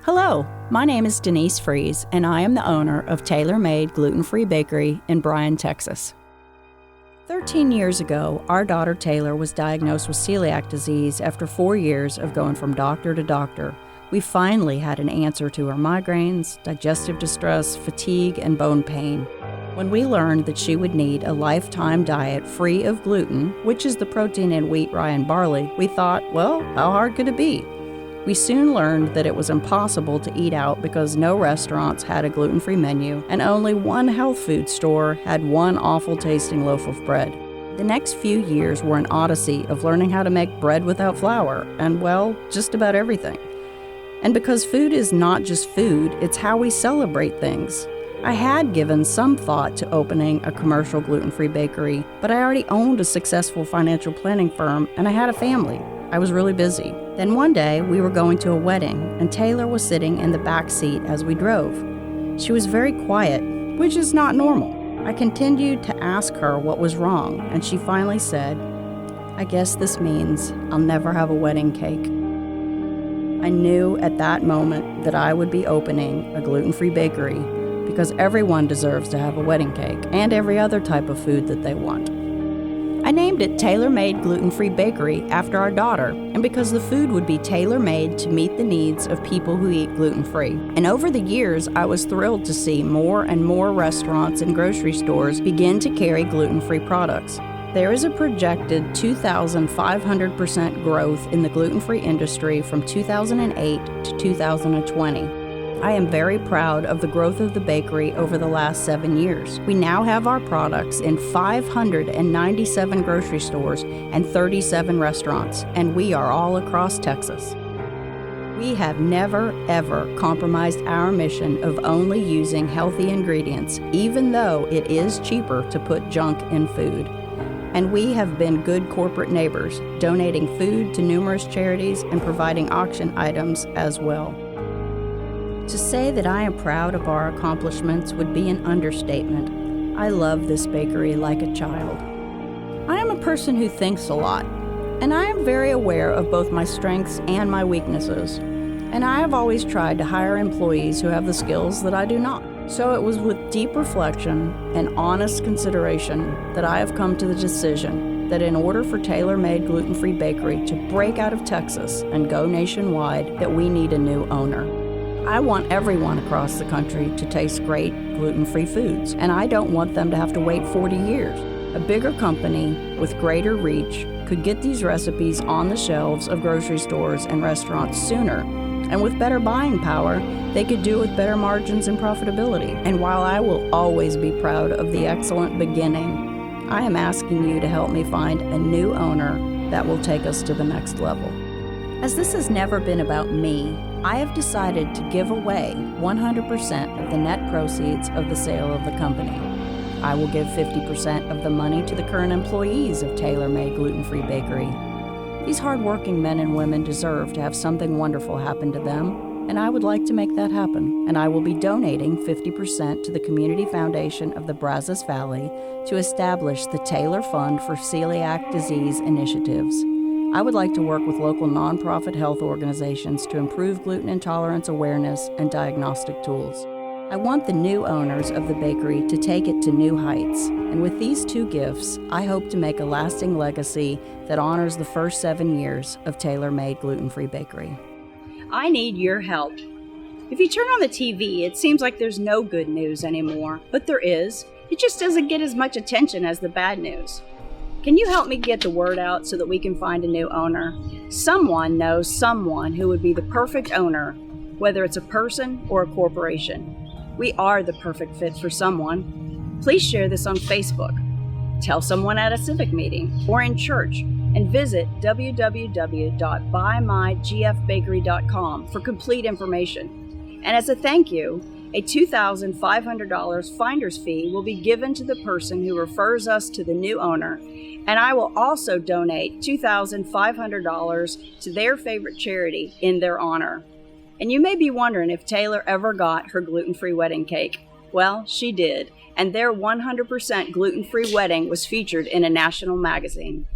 Hello, my name is Denise Fries, and I am the owner of Tailor Made Gluten-Free Bakery in Bryan, Texas. 13 years ago, our daughter Taylor was diagnosed with celiac disease after 4 years of going from doctor to doctor. We finally had an answer to her migraines, digestive distress, fatigue, and bone pain. When we learned that she would need a lifetime diet free of gluten, which is the protein in wheat, rye, and barley, we thought, well, how hard could it be? We soon learned that it was impossible to eat out because no restaurants had a gluten-free menu and only one health food store had one awful-tasting loaf of bread. The next few years were an odyssey of learning how to make bread without flour and, well, just about everything. And because food is not just food, it's how we celebrate things. I had given some thought to opening a commercial gluten-free bakery, but I already owned a successful financial planning firm and I had a family. I was really busy. Then one day, we were going to a wedding, and Taylor was sitting in the back seat as we drove. She was very quiet, which is not normal. I continued to ask her what was wrong, and she finally said, "I guess this means I'll never have a wedding cake." I knew at that moment that I would be opening a gluten-free bakery because everyone deserves to have a wedding cake and every other type of food that they want. I named it Tailor Made Gluten-Free Bakery after our daughter, and because the food would be tailor-made to meet the needs of people who eat gluten-free. And over the years, I was thrilled to see more and more restaurants and grocery stores begin to carry gluten-free products. There is a projected 2,500% growth in the gluten-free industry from 2008 to 2020. I am very proud of the growth of the bakery over the last 7 years. We now have our products in 597 grocery stores and 37 restaurants, and we are all across Texas. We have never, ever compromised our mission of only using healthy ingredients, even though it is cheaper to put junk in food. And we have been good corporate neighbors, donating food to numerous charities and providing auction items as well. To say that I am proud of our accomplishments would be an understatement. I love this bakery like a child. I am a person who thinks a lot, and I am very aware of both my strengths and my weaknesses. And I have always tried to hire employees who have the skills that I do not. So it was with deep reflection and honest consideration that I have come to the decision that in order for Tailor Made Gluten-Free Bakery to break out of Texas and go nationwide, that we need a new owner. I want everyone across the country to taste great gluten-free foods, and I don't want them to have to wait 40 years. A bigger company with greater reach could get these recipes on the shelves of grocery stores and restaurants sooner, and with better buying power, they could do it with better margins and profitability. And while I will always be proud of the excellent beginning, I am asking you to help me find a new owner that will take us to the next level. As this has never been about me, I have decided to give away 100% of the net proceeds of the sale of the company. I will give 50% of the money to the current employees of Tailor Made Gluten-Free Bakery. These hardworking men and women deserve to have something wonderful happen to them, and I would like to make that happen. And I will be donating 50% to the Community Foundation of the Brazos Valley to establish the Taylor Fund for Celiac Disease Initiatives. I would like to work with local nonprofit health organizations to improve gluten intolerance awareness and diagnostic tools. I want the new owners of the bakery to take it to new heights. And with these two gifts, I hope to make a lasting legacy that honors the first 7 years of Tailor Made Gluten-Free Bakery. I need your help. If you turn on the TV, it seems like there's no good news anymore, but there is. It just doesn't get as much attention as the bad news. Can you help me get the word out so that we can find a new owner? Someone knows someone who would be the perfect owner, whether it's a person or a corporation. We are the perfect fit for someone. Please share this on Facebook. Tell someone at a civic meeting or in church, and visit www.buymygfbakery.com for complete information. And as a thank you, a $2,500 finder's fee will be given to the person who refers us to the new owner, and I will also donate $2,500 to their favorite charity in their honor. And you may be wondering if Taylor ever got her gluten-free wedding cake. Well, she did, and their 100% gluten-free wedding was featured in a national magazine.